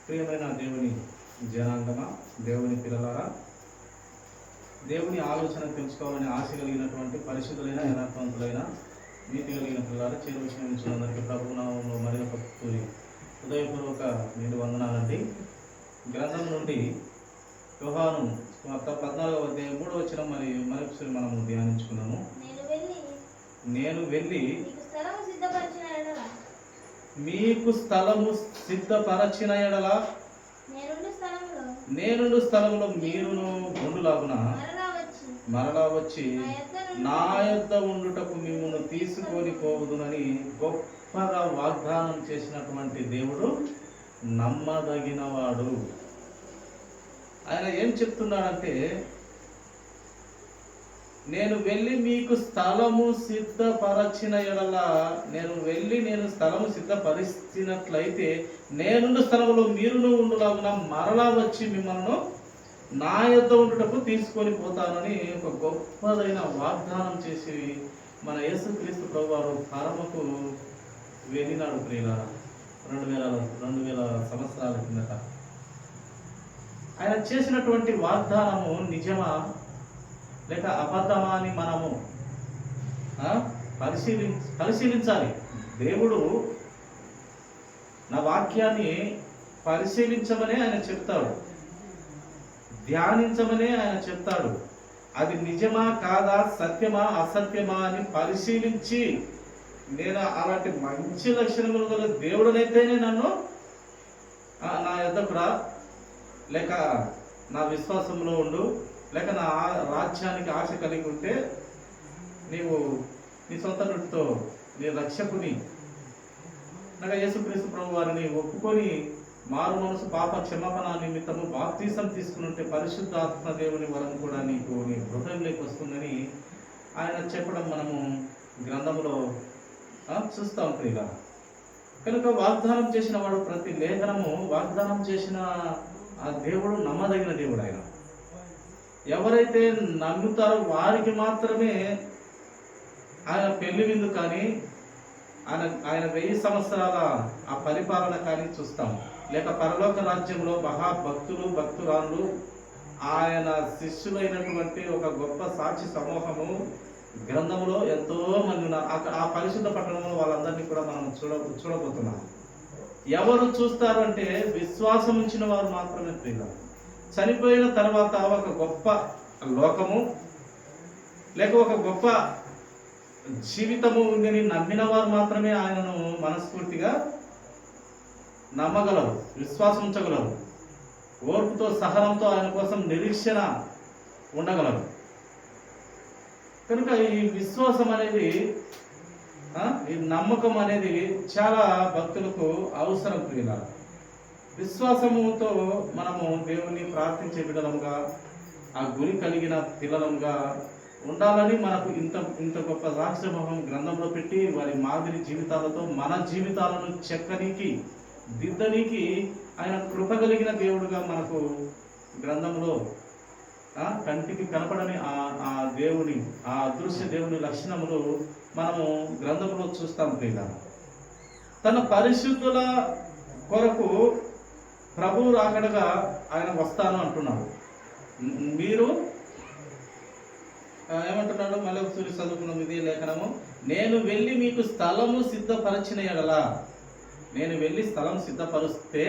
ప్రియమైన దేవుని జనాంగమా, దేవుని పిల్లలారా, దేవుని ఆలోచన తెలుసుకోవాలని ఆశ కలిగినటువంటి పరిశుద్ధులైన యథార్థవంతులైన నీతి కలిగిన పిల్లలారా, చేరు విషయం ఉంచినందరికీ ప్రభు నామంలో మరొక హృదయపూర్వక నిండు వందనాలండి. గ్రంథం నుండి యోహాను 14వ అధ్యాయం 3వ వచనం మరొకసారి మనము ధ్యానించుకున్నాము. నేను వెళ్ళి మీకు స్థలము సిద్ధపరచిన ఎడల నేనుండు స్థలంలో మీరును ఉండులాగున మరలా వచ్చి నా యొద్ద ఉండుటకు మిమ్మల్ని తీసుకొని పోవుదునని గొప్పగా వాగ్దానం చేసినటువంటి దేవుడు నమ్మదగినవాడు. ఆయన ఏం చెప్తున్నాడంటే, నేను వెళ్ళి మీకు స్థలము సిద్ధపరచిన ఎడల, నేను స్థలము సిద్ధపరిచినట్లయితే నేనుండు స్థలంలో మీరును ఉండులాగున మరలా వచ్చి మిమ్మల్ని నా యొద్ద ఉండుటకు తీసుకొని పోతానని ఒక గొప్పదైన వాగ్దానం చేసి మన యేసుక్రీస్తు ప్రభువారు పరమకు వెళ్ళినాడు. ప్రియులారా, 2000 సంవత్సరాల కిందట ఆయన చేసినటువంటి వాగ్దానము నిజమా లేక అబద్ధమా అని మనము పరిశీలించాలి. దేవుడు నా వాక్యాన్ని పరిశీలించమనే ఆయన చెప్తాడు, ధ్యానించమనే ఆయన చెప్తాడు. అది నిజమా కాదా, సత్యమా అసత్యమా అని పరిశీలించి, నేను అలాంటి మంచి లక్షణములు గల దేవుడనైతేనే నన్ను నా యొద్దకు రా, లేక నా విశ్వాసంలో ఉండు, లేక నా రాజ్యానికి ఆశ కలిగి ఉంటే నీవు నీ సొంత నోటితో నీ రక్షకుని అనగా యేసుక్రీస్తు ప్రభు వారిని ఒప్పుకొని మారు మనసు పాప క్షమాపణ నిమిత్తము బాప్తీసం తీసుకుని ఉంటే పరిశుద్ధాత్మ దేవుని వరం కూడా నీకు నీ హృదయంలోకి వస్తుందని ఆయన చెప్పడం మనము గ్రంథంలో చూస్తాం. ప్రియులా, కనుక వాగ్దానం చేసిన వాడు ప్రతి లేఖనము వాగ్దానం చేసిన ఆ దేవుడు నమ్మదగిన దేవుడు. ఆయన ఎవరైతే నమ్ముతారో వారికి మాత్రమే ఆయన పెళ్లి విందు కానీ ఆయన 1000 సంవత్సరాల ఆ పరిపాలన కానీ చూస్తాం. లేక పరలోక రాజ్యంలో మహాభక్తులు భక్తురాళ్ళు ఆయన శిష్యులైనటువంటి ఒక గొప్ప సాక్షి సమూహము గ్రంథంలో ఎంతో మంది ఉన్నారు. ఆ పరిశుద్ధ పట్టణంలో వాళ్ళందరినీ కూడా మనం చూడబోతున్నాం. ఎవరు చూస్తారు అంటే విశ్వాసం ఉంచిన వారు మాత్రమే. ప్రియులు, చనిపోయిన తర్వాత ఒక గొప్ప లోకము లేక ఒక గొప్ప జీవితము ఉందని నమ్మిన వారు మాత్రమే ఆయనను మనస్ఫూర్తిగా నమ్మగలరు, విశ్వాసం ఉంచగలరు, ఓర్పుతో సహనంతో ఆయన కోసం నిరీక్షణ ఉండగలరు. కనుక ఈ విశ్వాసం అనేది, ఈ నమ్మకం అనేది చాలా భక్తులకు అవసరం. ప్రియులారా, విశ్వాసముతో మనము దేవుని ప్రార్థించే బిడ్డలంగా, ఆ గురి కలిగిన పిల్లలంగా ఉండాలని మనకు ఇంత గొప్ప రాక్షమహం గ్రంథంలో పెట్టి వారి మాదిరి జీవితాలతో మన జీవితాలను చెక్కనికి దిద్దనికి ఆయన కృప కలిగిన దేవుడుగా మనకు గ్రంథంలో కంటికి కనపడని ఆ దేవుని, ఆ అదృశ్య దేవుని లక్షణములు మనము గ్రంథంలో చూస్తాం. ప్రియులారా, తన పరిశుద్ధుల కొరకు ప్రభువు రాకడగా ఆయన వస్తాను అంటున్నాడు. మీరు ఏమంటున్నాడు? మళ్ళీ ఒకసారి చదువుకున్నాం ఇదే లేఖనము. నేను వెళ్ళి మీకు స్థలము సిద్ధపరచిన ఎడల, నేను వెళ్ళి స్థలం సిద్ధపరిస్తే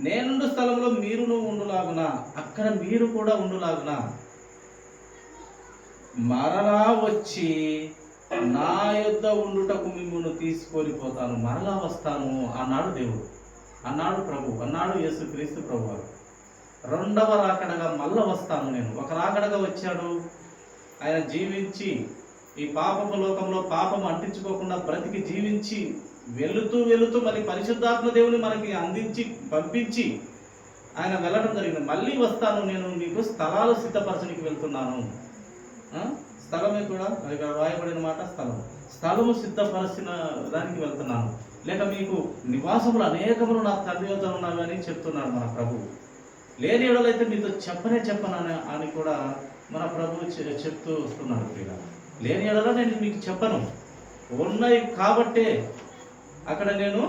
నేనుండు స్థలంలో మీరును ఉండులాగున, అక్కడ మీరు కూడా ఉండులాగున మరలా వచ్చి నా యొద్ద ఉండుటకు మిమ్మల్ని తీసుకొని పోతాను, మరలా వస్తాను అన్నాడు దేవుడు, అన్నాడు ప్రభు, అన్నాడు యేసుక్రీస్తు ప్రభు వారు. రెండవ రాకడగా మళ్ళా వస్తాను నేను. ఒక రాకడగా వచ్చాడు, ఆయన జీవించి ఈ పాపపు లోకంలో పాపం అంటించుకోకుండా బ్రతికి జీవించి వెళుతూ మళ్ళీ పరిశుద్ధాత్మ దేవుని మనకి అందించి పంపించి ఆయన వెళ్ళడం జరిగింది. మళ్ళీ వస్తాను, నేను మీకు స్థలాలు సిద్ధపరచడానికి వెళ్తున్నాను. స్థలమే కూడా ఇక్కడ రాయబడిన మాట, స్థలము సిద్ధపరిచిన దానికి వెళ్తున్నాను, లేక మీకు నివాసములు అనేకములు నా తండ్రి వద్ద ఉన్నవి అని చెప్తున్నాడు మన ప్రభు. లేని ఎడలైతే మీతో చెప్పను అని కూడా మన ప్రభు చెప్తూ వస్తున్నాడు. లేని ఎడల నేను మీకు చెప్పను, ఉన్నాయి కాబట్టే అక్కడ నేను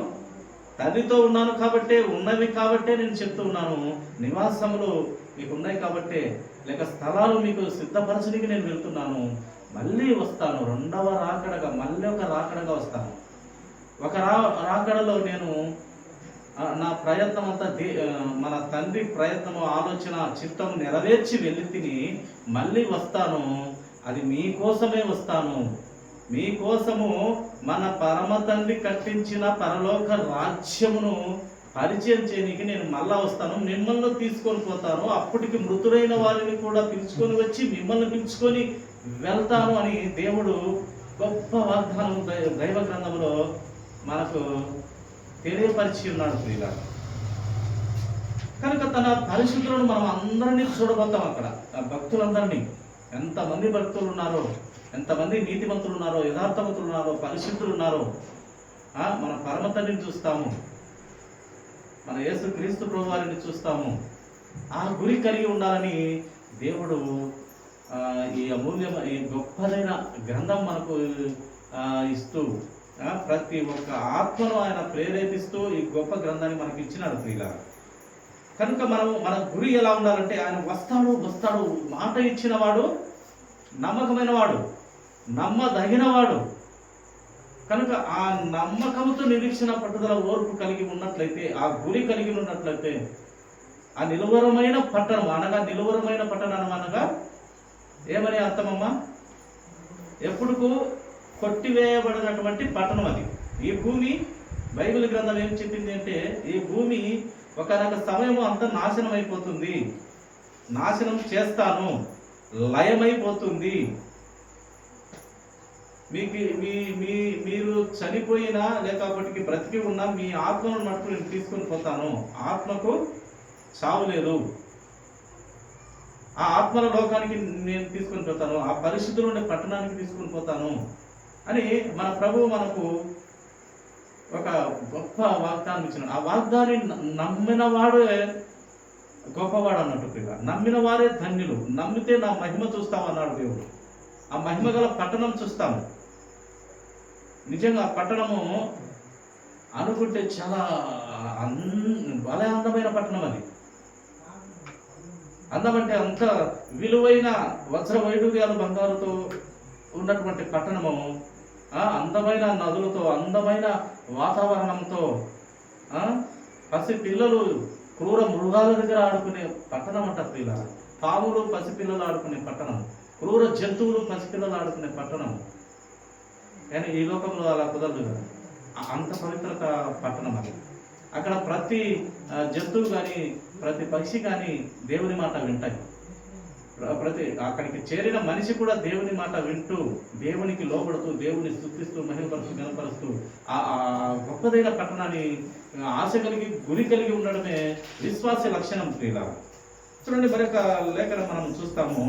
తండ్రితో ఉన్నాను కాబట్టే, ఉన్నవి కాబట్టే నేను చెప్తూ ఉన్నాను. నివాసములు మీకు ఉన్నాయి కాబట్టే, లేక స్థలాలు మీకు సిద్ధపరచడానికి నేను వెళ్తున్నాను. మళ్ళీ వస్తాను, రెండవ రాకడగా, మళ్ళీ ఒక రాకడగా వస్తాను. ఒక రాకడలో నేను నా ప్రయత్నం అంతా మన తండ్రి ప్రయత్నము, ఆలోచన, చిత్తం నెరవేర్చి వెళ్ళి తిని మళ్ళీ వస్తాను. అది మీకోసమే వస్తాను. మీకోసము మన పరమ తండ్రి కట్టించిన పరలోక రాజ్యమును పరిచయం చేయడానికి నేను మళ్ళా వస్తాను. మిమ్మల్ని తీసుకొని పోతాను. అప్పటికి మృతులైన వారిని కూడా పిలుచుకొని వచ్చి మిమ్మల్ని పిలుచుకొని వెళ్తాను అని దేవుడు గొప్ప వాగ్దానం దైవ గ్రంథంలో మనకు తెలియపరిచి ఉన్నాడు ప్రియుల. కనుక తన పరిశుద్ధులను మనం అందరినీ చూడబోతాం. అక్కడ భక్తులందరినీ, ఎంతమంది భక్తులు ఉన్నారో, ఎంతమంది నీతిమంతులు ఉన్నారో, యథార్థవంతులు ఉన్నారో, పరిశుద్ధులు ఉన్నారో, మన పరమ తండ్రిని చూస్తాము, మన యేసు క్రీస్తు ప్రభు వారిని చూస్తాము. ఆ గురి కలిగి ఉండాలని దేవుడు ఈ అమూల్యమైన, ఈ గొప్పదైన గ్రంథం మనకు ఇస్తూ, ప్రతి ఒక్క ఆత్మను ఆయన ప్రేరేపిస్తూ ఈ గొప్ప గ్రంథాన్ని మనకి ఇచ్చినాడు ప్రియులారా. కనుక మన గురి ఎలా ఉండాలంటే, ఆయన వస్తాడు, మాట ఇచ్చిన వాడు నమ్మకమైన వాడు, నమ్మదగినవాడు. కనుక ఆ నమ్మకంతో నిరీక్షణ, పట్టుదల, ఓర్పు కలిగి ఉన్నట్లయితే, ఆ గురి కలిగి ఉన్నట్లయితే, ఆ నిలువరమైన పట్టణం అనగా ఏమని అర్థమమ్మా? ఎప్పుడుకు కొట్టివేయబడినటువంటి పట్టణం అది. ఈ భూమి, బైబిల్ గ్రంథం ఏం చెప్పింది అంటే, ఈ భూమి ఒకనొక సమయము అంతా నాశనం అయిపోతుంది, నాశనం చేస్తాను, లయమైపోతుంది. మీరు చనిపోయినా లేకపోతే బ్రతికి ఉన్నా మీ ఆత్మను మట్టుకు నేను తీసుకొని పోతాను. ఆత్మకు చావు లేదు. ఆ ఆత్మల లోకానికి నేను తీసుకొని పోతాను, ఆ పరిశుద్ధులు ఉండే పట్టణానికి తీసుకొని పోతాను అని మన ప్రభువు మనకు ఒక గొప్ప వాగ్దానం ఇచ్చినాడు. ఆ వాగ్దాన్ని నమ్మిన వాడే గొప్పవాడు అన్నట్టు ప్రియ. నమ్మిన వారే ధన్యులు. నమ్మితే నా మహిమ చూస్తామన్నాడు దేవుడు. ఆ మహిమ గల పట్టణం చూస్తాము. నిజంగా ఆ పట్టణము అనుకుంటే చాలా భలే అందమైన పట్టణం అది. అందమంటే అంత విలువైన వజ్ర వైడూర్యాలు, బంగారుతో ఉన్నటువంటి పట్టణము, అందమైన నదులతో, అందమైన వాతావరణంతో, పసి పిల్లలు క్రూర మృగాల దగ్గర ఆడుకునే పట్టణం అంట పిల్ల. పాములు పసిపిల్లలు ఆడుకునే పట్టణం, క్రూర జంతువులు పసిపిల్లలు ఆడుకునే పట్టణం. కానీ ఈ లోకంలో అలా కుదరదు కదా. అంత పవిత్రత పట్టణం అది. అక్కడ ప్రతి జంతువు కానీ, ప్రతి పక్షి కానీ దేవుని మాట వింటాయి. అక్కడికి చేరిన మనిషి కూడా దేవుని మాట వింటూ, దేవునికి లోబడుతూ, దేవుని స్తుతిస్తూ, మహిమపరుస్తూ ఆ గొప్పదైన పట్టణాన్ని ఆశ కలిగి, గురి కలిగి ఉండడమే విశ్వాస లక్షణం ప్రియుల. చూడండి, మరొక లేఖనం మనం చూస్తాము.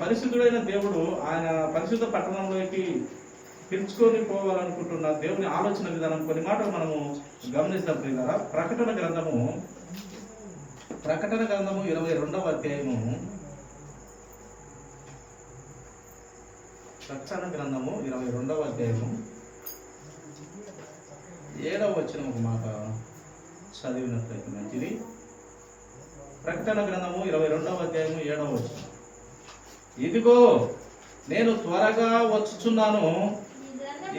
పరిశుద్ధుడైన దేవుడు ఆయన పరిశుద్ధ పట్టణంలోకి పిలుచుకొని పోవాలనుకుంటున్న దేవుని ఆలోచన విధానం కొన్ని మాటలు మనము గమనిస్తాం ప్రియులారా. ప్రకటన గ్రంథము 22వ అధ్యాయము, ప్రకటన గ్రంథము 22వ అధ్యాయము 7వ వచనం ఒక మాట చదివినట్లయితే మంచిది. ప్రకటన గ్రంథము 22వ అధ్యాయము 7వ వచనం. ఇదిగో నేను త్వరగా వచ్చుచున్నాను,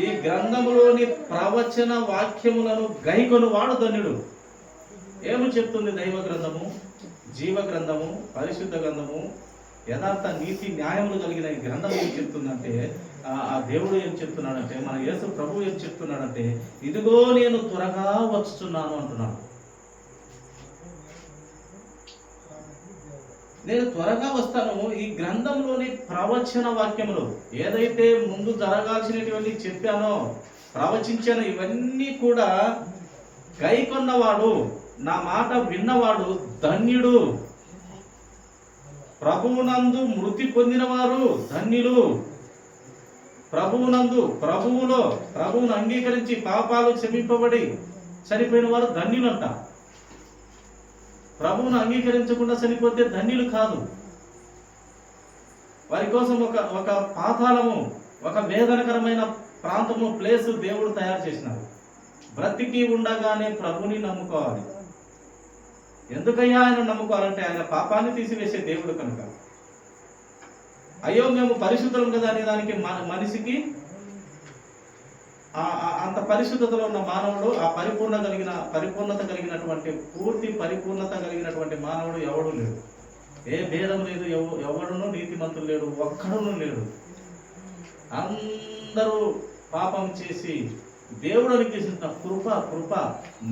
ఈ గ్రంథములోని ప్రవచన వాక్యములను గైకొను వాడు ధన్యుడు. ఏమి చెప్తుంది దైవ గ్రంథము, జీవ గ్రంథము, పరిశుద్ధ గ్రంథము, యథార్థ నీతి న్యాయములు కలిగిన ఈ గ్రంథం ఏం చెప్తుందంటే, ఆ దేవుడు ఏం చెప్తున్నాడంటే, మన యేసు ప్రభు ఏం చెప్తున్నాడంటే, ఇదిగో నేను త్వరగా వచ్చుచున్నాను అంటున్నాడు. నేను త్వరగా వస్తాను. ఈ గ్రంథంలోని ప్రవచన వాక్యములు ఏదైతే ముందు జరగాల్సినటువంటి చెప్పానో, ప్రవచించానో, ఇవన్నీ కూడా గైకొన్నవాడు, నా మాట విన్నవాడు ధన్యుడు. ప్రభువునందు మృతి పొందిన వారు ధన్యులు. ప్రభువును అంగీకరించి పాపాలు క్షమింపబడి చనిపోయిన వారు ధన్యులంట. ప్రభువును అంగీకరించకుండా చనిపోతే ధన్యులు కాదు. వారి కోసం ఒక పాతాళము, ఒక వేదనకరమైన ప్రాంతము, ప్లేసు దేవుడు తయారు చేసినాడు. బ్రతికి ఉండగానే ప్రభుని నమ్ముకోవాలి. ఎందుకయ్యా ఆయన నమ్ముకోవాలంటే ఆయన పాపాన్ని తీసివేసే దేవుడు కనుక. అయ్యో మేము పరిశుద్ధం కదా అనే దానికి మనిషికి అంత పరిశుద్ధతలో ఉన్న మానవుడు, ఆ పరిపూర్ణత కలిగినటువంటి పూర్తి పరిపూర్ణత కలిగినటువంటి మానవుడు ఎవడు లేడు. ఏ భేదం లేదు, ఎవడును నీతిమంతులు లేడు, ఒక్కడును లేడు. అందరూ పాపం చేసి దేవుడికి కృప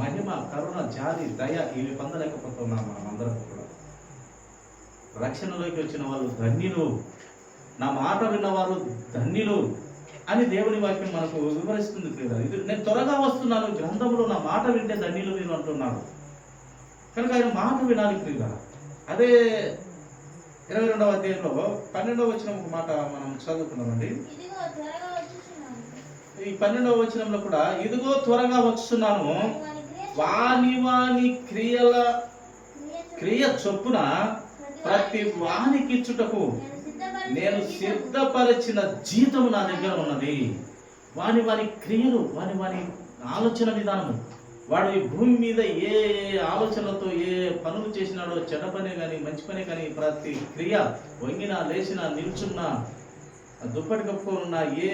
మహిమ కరుణ జాలి దయ ఇవి పొందలేకపోతున్నాం. మనం అందరం కూడా రక్షణలోకి వచ్చిన వాళ్ళు ధన్యులు, నా మాట విన్నవారు ధన్యులు అని దేవుని వాక్యం మనకు వివరిస్తుంది. ఇది నేను త్వరగా వస్తున్నాను, గ్రంథంలో నా మాట వింటే ధన్యులు నేను అంటున్నాడు కనుక ఆయన మాట వినాలి ప్రియుల. అదే 22వ అధ్యాయంలో 12వ వచనం ఒక మాట మనం చదువుకున్నామండి. ఈ 12వ వచనంలో కూడా ఇదిగో త్వరగా వస్తున్నాను, వాని క్రియ చొప్పున ప్రతి వానికిచ్చుటకు నేను సిద్ధపరిచిన జీతము నా దగ్గర ఉన్నది. వాని క్రియలు, వాని ఆలోచన విధానము, వాడు ఈ భూమి మీద ఏ ఆలోచనలతో ఏ పనులు చేసినాడో, చెడ్డ పనే కానీ మంచి పనే కానీ, ప్రతి క్రియ వంగినా లేచినా నిల్చున్నా దుప్పటి కప్పుకోనున్న ఏ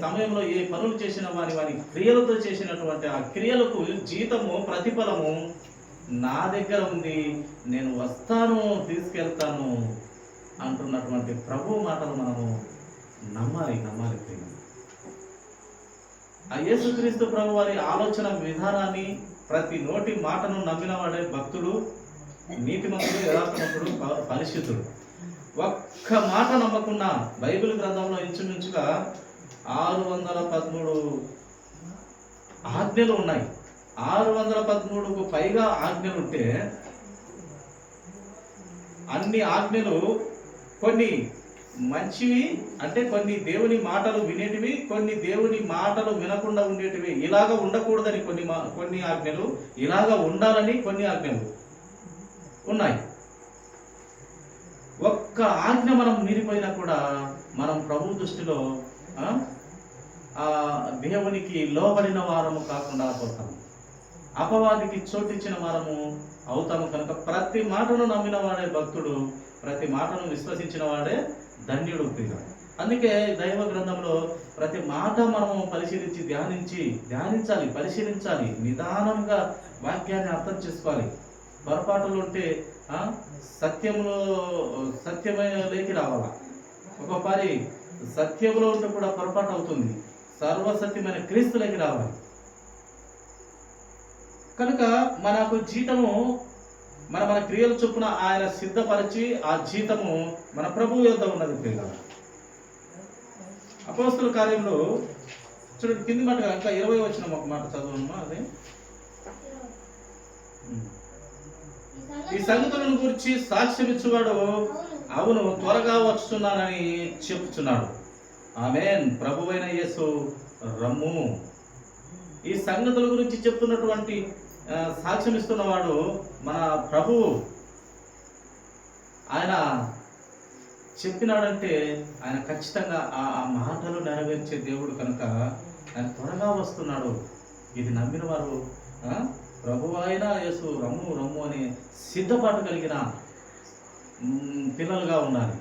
సమయంలో ఏ పనులు చేసిన వాని క్రియలతో చేసినటువంటి ఆ క్రియలకు జీతము ప్రతిఫలము నా దగ్గర ఉంది, నేను వస్తాను, తీసుకెళ్తాను అంటున్నటువంటి ప్రభు మాటలు మనము నమ్మాలి. ఆ యేసుక్రీస్తు ప్రభు వారి ఆలోచన విధానాన్ని, ప్రతి నోటి మాటను నమ్మిన వాడే భక్తుడు, నీతిమంతుడు, యథార్థవంతుడు, పరిశుద్ధుడు. ఒక్క మాట నమ్మకున్నా బైబిల్ గ్రంథంలో ఇంచుమించుగా 613 ఆజ్ఞలు ఉన్నాయి. 613కు పైగా ఆజ్ఞలు ఉంటే అన్ని ఆజ్ఞలు కొన్ని మంచివి అంటే కొన్ని దేవుని మాటలు వినేటివి, కొన్ని దేవుని మాటలు వినకుండా ఉండేటివి. ఇలాగ ఉండకూడదని కొన్ని ఆజ్ఞలు, ఇలాగ ఉండాలని కొన్ని ఆజ్ఞలు ఉన్నాయి. ఒక్క ఆజ్ఞ మనం మీరిపోయినా కూడా మనం ప్రభు దృష్టిలో దేవునికి లోబడిన వారము కాకుండా పోతాము, అపవాదికి చోటిచ్చిన వారము అవుతాము. కనుక ప్రతి మాటను నమ్మిన వాడే భక్తుడు, ప్రతి మాటను విశ్వసించిన వాడే ధన్యుడు. అందుకే దైవ గ్రంథంలో ప్రతి మాట మనము పరిశీలించాలి, నిదానంగా వాక్యాన్ని అర్థం చేసుకోవాలి. పొరపాటులు ఉంటే సత్యమైనలోకి రావాలా. ఒక్కొక్కసారి సత్యంలో ఉంటే కూడా పొరపాటు అవుతుంది, సర్వసత్యమైన క్రీస్తులోకి రావాలి. కనుక మనకు జీతము మన క్రియల చొప్పున ఆయన సిద్ధపరిచి ఆ జీతము మన ప్రభువు యొద్ద ఉన్నది. ప్రియులారా, అపోస్తలుల కార్యంలో చూడండి, కింది మాట ఇంకా 20 వచనం ఒక మాట చదువమ్మా. అదే ఈ సంగతులను గురించి సాక్ష్యం ఇచ్చువాడు అవును త్వరగా వస్తున్నానని చెప్తున్నాడు. ఆమేన్. ప్రభువైన యేసు రమ్ము. ఈ సంగతుల గురించి చెప్తున్నటువంటి సాక్ష్యం ఇస్తున్నవాడు మన ప్రభువు. ఆయన చెప్పినాడంటే ఆయన ఖచ్చితంగా ఆ మాటలు నెరవేర్చే దేవుడు కనుక ఆయన త్వరగా వస్తున్నాడు. ఇది నమ్మిన వారు ప్రభు అయిన యేసు రమ్ము అని సిద్ధపాటు కలిగిన పిల్లలుగా ఉండాలి,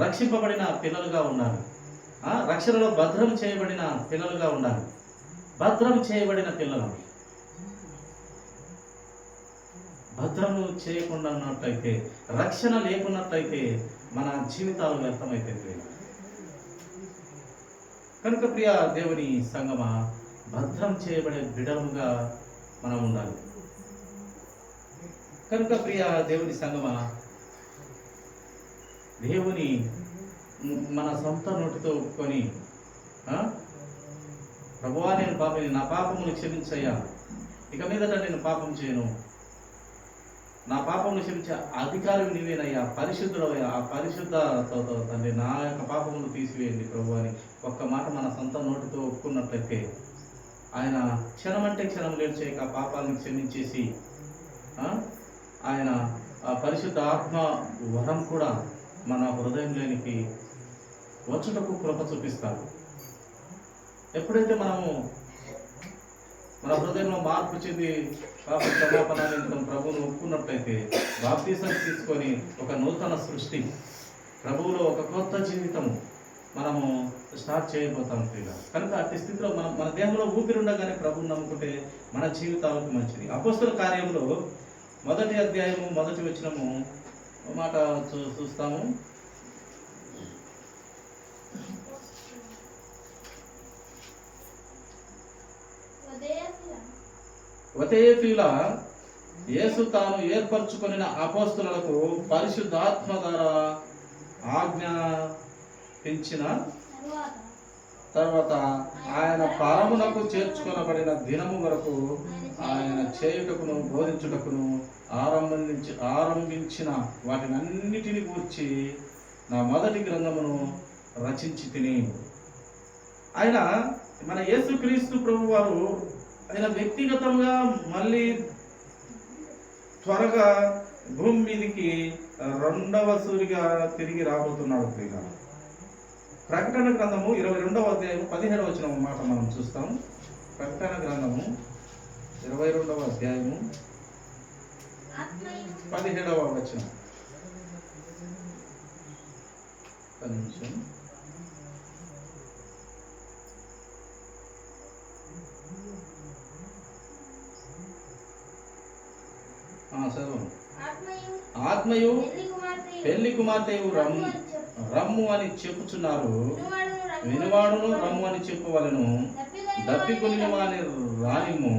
రక్షింపబడిన పిల్లలుగా ఉండాలి, రక్షణలో భద్రం చేయబడిన పిల్లలుగా ఉండాలి. భద్రం చేయబడిన పిల్లలు భద్రము చేయకుండా ఉన్నట్లయితే, రక్షణ లేకున్నట్లయితే మన జీవితాలు వ్యర్థమైపోతాయి. కనుక ప్రియ దేవుని సంగమా, భద్రం చేయబడే బిడముగా మనం ఉండాలి. కనుక ప్రియ దేవుని సంగమా, దేవుని మన సొంత నోటితో ఒప్పుకొని, ప్రభువా నేను పాపని, నా పాపమును క్షమించయ్యా, ఇక మీదట నేను పాపం చేయను, నా పాపమును క్షమించే అధికారం నీవేనయ్యా, పరిశుద్ధుడయ్యా, ఆ పరిశుద్ధతతో తండ్రి నా యొక్క పాపమును తీసివేయండి ప్రభు అని ఒక్క మాట మన సొంత నోటితో ఒప్పుకున్నట్లయితే ఆయన క్షణం అంటే క్షణం లేట్ చేయక పాపాలను క్షమించేసి ఆయన ఆ పరిశుద్ధ ఆత్మ వరం కూడా మన హృదయంలోనికి వచ్చుటకు కృప చూపిస్తారు. ఎప్పుడైతే మనము మన హృదయంలో మార్పు చెంది పాప క్షమాపణ నిమిత్తం ప్రభువును ఒప్పుకున్నట్లయితే బాప్తీసం తీసుకొని ఒక నూతన సృష్టి, ప్రభువులో ఒక కొత్త జీవితము మనము స్టార్ట్ చేయబోతాం ప్రియుల. కనుక అట్టి స్థితిలో మన దేహంలో ఊపిరి ఉండగానే ప్రభువుని నమ్ముకుంటే మన జీవితాలకు మంచిది. అపోస్తల కార్యంలో 1వ అధ్యాయము 1వ వచనము మాట చూస్తాము. వతేఫీల యేసు తాను ఏర్పరచుకొనిన అపోస్తలులకు పరిశుద్ధాత్మ ద్వారా ఆజ్ఞాపించిన తర్వాత ఆయన పరమునకు చేర్చుకొనబడిన దినము వరకు ఆయన చేయుటకును బోధించుటకును ఆరంభించిన వాటినన్నిటిని గూర్చి నా మొదటి గ్రంథమును రచించి తిని. ఆయన మన యేసుక్రీస్తు ప్రభు వారు ఆయన వ్యక్తిగతంగా మళ్ళీ త్వరగా భూమి మీదకి రెండవ సూరిగా తిరిగి రాబోతున్నాడు ప్రియుల. ప్రకటన గ్రంథము 22వ అధ్యాయం 17వ వచనం మాట మనం చూస్తాం. ప్రకటన గ్రంథము 22వ అధ్యాయము 17వ వచనం. ఆత్మయు పెళ్లి కుమార్తెయు రమ్ము అని చెప్పుచున్నారు, వినువాడును రమ్ము అని చెప్పవలను. దప్పికొనిన వాని రానిమ్ము,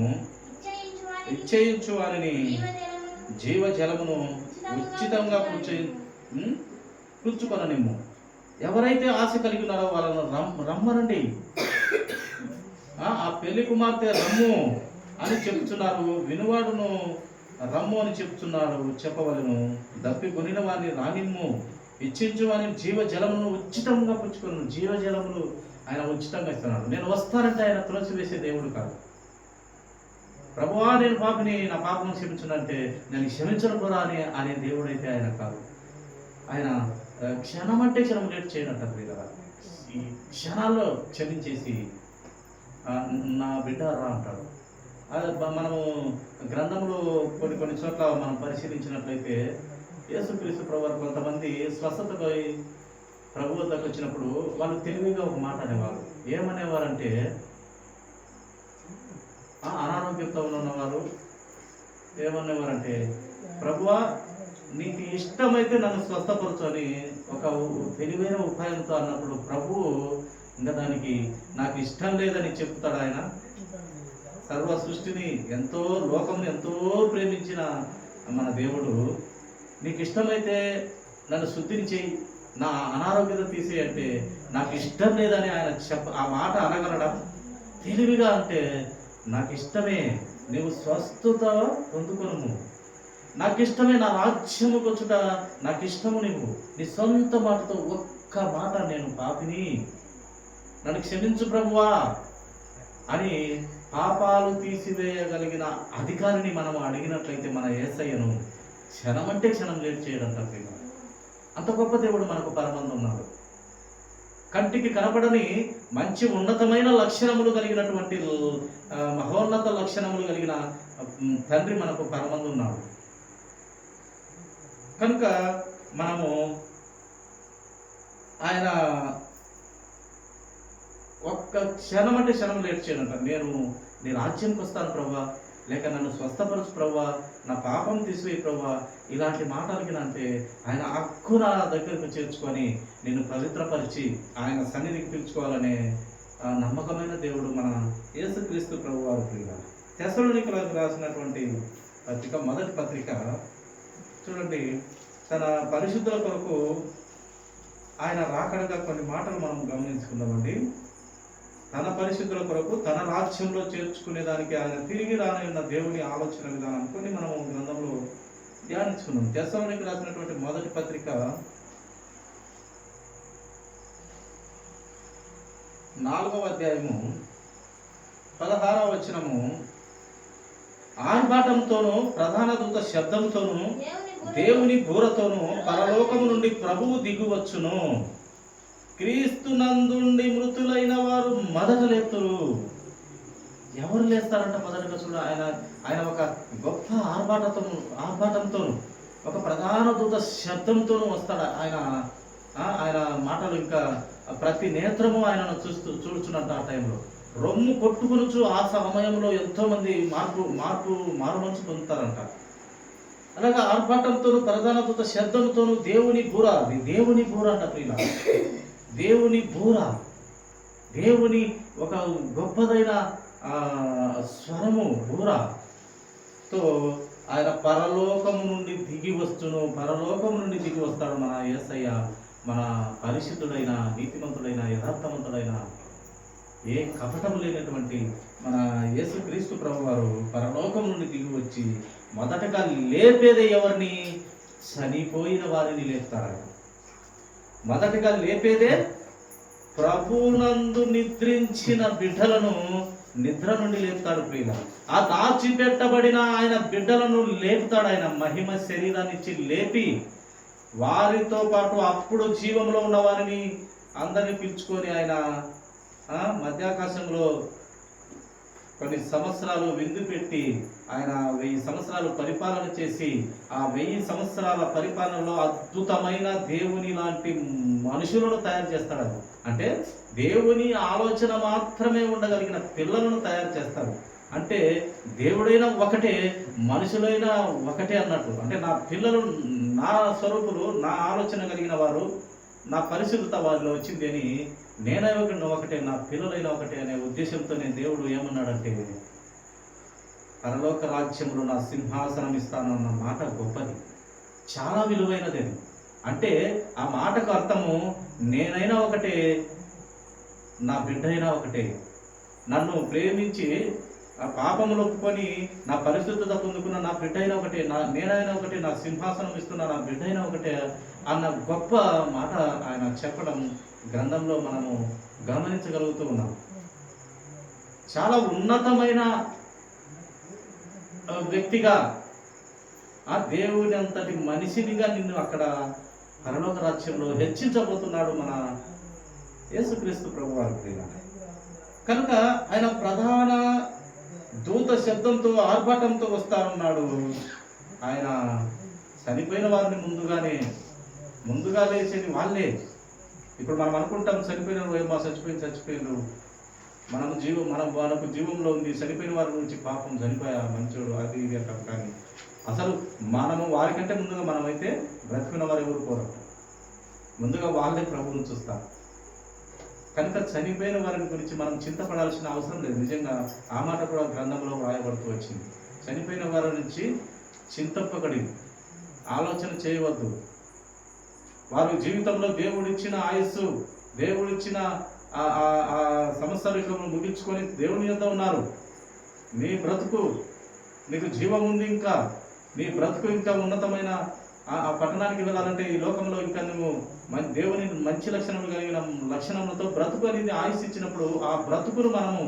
ఇచ్చేయించు వారిని జీవజలమును ఉచితంగా పుచ్చుకొననిమ్ము. ఎవరైతే ఆశ కలిగి ఉన్నారో వాళ్ళను రమ్మనండి. ఆ పెళ్లి కుమార్తె రమ్ము అని చెప్తున్నారు, వినువాడును రమ్ము అని చెప్తున్నాడు, చెప్పవలను. దప్పి కొనిన వారిని రానిమ్ము, ఇచ్చించు వారిని జీవజలమును ఉచితంగా పుచ్చుకొను. జీవజలములు ఆయన ఉచితంగా ఇస్తున్నాడు. నేను వస్తానంటే ఆయన త్రోసివేసే దేవుడు కాదు. ప్రభువా నేను పాపిని, నా పాపను క్షమించునంటే నేను క్షమించను కూడా అనే దేవుడు అయితే ఆయన కాదు. ఆయన క్షణం అంటే క్షణం లేట్ చేయనంటారు కదా. ఈ క్షణాల్లో క్షమించేసి నా బిడ్డ రా అంటాడు. మనము గ్రంథంలో కొన్ని చోట్ల మనం పరిశీలించినట్లయితే యేసుక్రీస్తు ప్రభు వారు కొంతమంది స్వస్థతపై ప్రభు వద్దకు వచ్చినప్పుడు వాళ్ళు తెలివిగా ఒక మాట అనేవారు. ఏమనేవారంటే, అనారోగ్యంతో ఉన్నవారు ఏమనేవారంటే, ప్రభువా నీకు ఇష్టమైతే నన్ను స్వస్థపరచు అని ఒక తెలివైన ఉపాయంతో అన్నప్పుడు ప్రభువు ఇంకా దానికి నాకు ఇష్టం లేదని చెప్తాడు. ఆయన సర్వ సృష్టిని ఎంతో, లోకంని ఎంతో ప్రేమించిన మన దేవుడు నీకు ఇష్టమైతే నన్ను శుద్ధిని చేయి, నా అనారోగ్యత తీసేయి అంటే నాకు ఇష్టం లేదని ఆయన ఆ మాట అనగలడం తెలివిగా. అంటే నాకు ఇష్టమే, నీవు స్వస్థత పొందుకొను, నాకు ఇష్టమే నా రాజ్యము వచ్చుట, నాకు ఇష్టము, నీవు నీ సొంత మాటతో ఒక్క మాట నేను పాపిని, నన్ను క్షమించు ప్రభువా అని పాపాలు తీసివేయగలిగిన అధికారిని మనం అడిగినట్లయితే మన యేసయ్యను క్షణం అంటే క్షణం లేట్ చేయడంట. అంత గొప్ప దేవుడు మనకు పరమందు ఉన్నాడు. కంటికి కనపడని మంచి ఉన్నతమైన లక్షణములు కలిగినటువంటి మహోన్నత లక్షణములు కలిగిన తండ్రి మనకు పరమందు ఉన్నాడు. కనుక మనము ఆయన ఒక్క క్షణం అంటే క్షణం లేట్ చేయనంట. నీ రాజ్యంకి వస్తాను ప్రభువా, లేక నన్ను స్వస్థపరచు ప్రభువా, నా పాపం తీసివేయి ప్రభువా, ఇలాంటి మాటలకి అంటే ఆయన హక్కున దగ్గరకు చేర్చుకొని నిన్ను పవిత్రపరిచి ఆయన సన్నిధికి పిలుచుకోవాలనే నమ్మకమైన దేవుడు మన యేసుక్రీస్తు ప్రభు వారు. తెస్సలోనికీయులకు రాసినటువంటి పత్రిక, మొదటి పత్రిక చూడండి. తన పరిశుద్ధుల కొరకు ఆయన రాకడగా కొన్ని మాటలు మనం గమనించుకుందామండి. తన పరిశుద్ధుల కొరకు తన రాజ్యంలో చేర్చుకునేదానికి ఆయన తిరిగి రానున్న దేవుని ఆలోచన విధానం కొన్ని మనం గ్రంథంలో ధ్యానించుకున్నాం. తెస్సలోనికీయులకు రాసినటువంటి మొదటి పత్రిక 4వ అధ్యాయము 16వ వచనము, ఆర్భాటంతోనూ ప్రధాన దూత శబ్దంతోనూ దేవుని బూరతోనూ పరలోకము నుండి ప్రభువు దిగువచ్చును, క్రీస్తునందుండి మృతులైన వారు మొదట లేతురు, ఎవరు లేస్తారంట? మొదటగా చూడ ఆయన ఆయన ఒక గొప్ప ఆర్భాటంతోను ఒక ప్రధాన దూత శబ్దంతోనూ వస్తాడు ఆయన. ఆయన మాటలు ఇంకా ప్రతి నేత్రము ఆయనను చూస్తున్నట్టు ఆ టైంలో రొమ్ము కొట్టుకునుచు ఆ సమయంలో ఎంతో మంది మారుమనసు పొందుతారంట. అలాగా ఆర్భాటంతోను ప్రధాన దూత శబ్దంతోను దేవుని బూర అంట ప్రియుల. దేవుని బూర, దేవుని ఒక గొప్పదైన స్వరము బూరతో ఆయన పరలోకము నుండి దిగి వస్తాడు మన యేసయ్య. మన పరిశుద్ధుడైన, నీతిమంతుడైన, యథార్థవంతుడైన, ఏ కపటము లేనటువంటి మన యేసుక్రీస్తు ప్రభువారు పరలోకం నుండి దిగి వచ్చి మొదటగా లేపేదే ఎవరిని? చనిపోయిన వారిని లేపుతాడు. మొదటగా లేపేదే ప్రభునందు నిద్రించిన బిడ్డలను నిద్ర నుండి లేపుతాడు ప్రియుల. ఆ దాచిపెట్టబడిన ఆయన బిడ్డలను లేపుతాడు. ఆయన మహిమ శరీరాన్ని ఇచ్చి లేపి వారితో పాటు అప్పుడు జీవంలో ఉన్న వారిని అందరినీ పిలుచుకొని ఆయన మధ్యాకాశంలో కొన్ని సంవత్సరాలు విందు పెట్టి ఆయన 1000 సంవత్సరాలు పరిపాలన చేసి ఆ 1000 సంవత్సరాల పరిపాలనలో అద్భుతమైన దేవుని లాంటి మనుషులను తయారు చేస్తాడు. అంటే దేవుని ఆలోచన మాత్రమే ఉండగలిగిన పిల్లలను తయారు చేస్తాడు. అంటే దేవుడైనా ఒకటే, మనుషులైనా ఒకటే అన్నట్టు. అంటే నా పిల్లలు నా స్వరూపులు, నా ఆలోచన కలిగిన వారు, నా పరిశుద్ధత వారిలో వచ్చింది అని, నేనైనా ఒకటే, నా పిల్లలైనా ఒకటే అనే ఉద్దేశంతో నేను దేవుడు ఏమన్నాడంటే పరలోక రాజ్యంలో నా సింహాసనం ఇస్తానన్న మాట గొప్పది, చాలా విలువైనది. అంటే ఆ మాటకు అర్థము నేనైనా ఒకటే, నా బిడ్డ అయినా ఒకటే. నన్ను ప్రేమించి ఆ పాపములు ఒప్పుకొని నా పరిశుద్ధత పొందుకున్న నా బిడ్డ అయినా ఒకటే, నేనైనా ఒకటే, నా సింహాసనం ఇస్తున్న నా బిడ్డ అయినా ఒకటే అన్న గొప్ప మాట ఆయన చెప్పడం గ్రంథంలో మనము గమనించగలుగుతూ ఉన్నాం. చాలా ఉన్నతమైన వ్యక్తిగా, ఆ దేవుని అంతటి మనిషినిగా నిన్ను అక్కడ పరలోక రాజ్యంలో హెచ్చించబోతున్నాడు మన యేసుక్రీస్తు ప్రభువారు. కనుక ఆయన ప్రధాన దూత శబ్దంతో ఆర్భాటంతో వస్తానన్నాడు. ఆయన చనిపోయిన వారిని ముందుగా లేచేది వాళ్ళే. ఇప్పుడు మనం అనుకుంటాం చనిపోయిన ఏమో చచ్చిపోయిండు, మనకు జీవంలో ఉంది, చనిపోయిన వారి నుంచి పాపం చనిపోయా మంచోడు అది ఇది అంటాం. కానీ అసలు మనము వారికంటే ముందుగా మనమైతే బ్రతికిన వారు ఎవరు కోరట, ముందుగా వాళ్ళే ప్రభువును చూస్తారు. కనుక చనిపోయిన వారిని గురించి మనం చింతపడాల్సిన అవసరం లేదు. నిజంగా ఆ మాట కూడా గ్రంథంలో రాయబడుతూ వచ్చింది. చనిపోయిన వారి నుంచి చింతపడి ఆలోచన చేయవద్దు. వారు జీవితంలో దేవుడిచ్చిన ఆయుస్సు, దేవుడిచ్చిన ఆ సంవత్సరాలను ముగించుకొని దేవుని యొద్ద ఉన్నారు. నీ బ్రతుకు, నీకు జీవం ఉంది, ఇంకా నీ బ్రతుకు ఇంకా ఉన్నతమైన ఆ పట్టణానికి వెళ్ళాలంటే ఈ లోకంలో ఇంకా నువ్వు దేవుని మంచి లక్షణములు కలిగిన లక్షణములతో బ్రతుకు అనేది ఆయుష్ ఇచ్చినప్పుడు ఆ బ్రతుకును మనము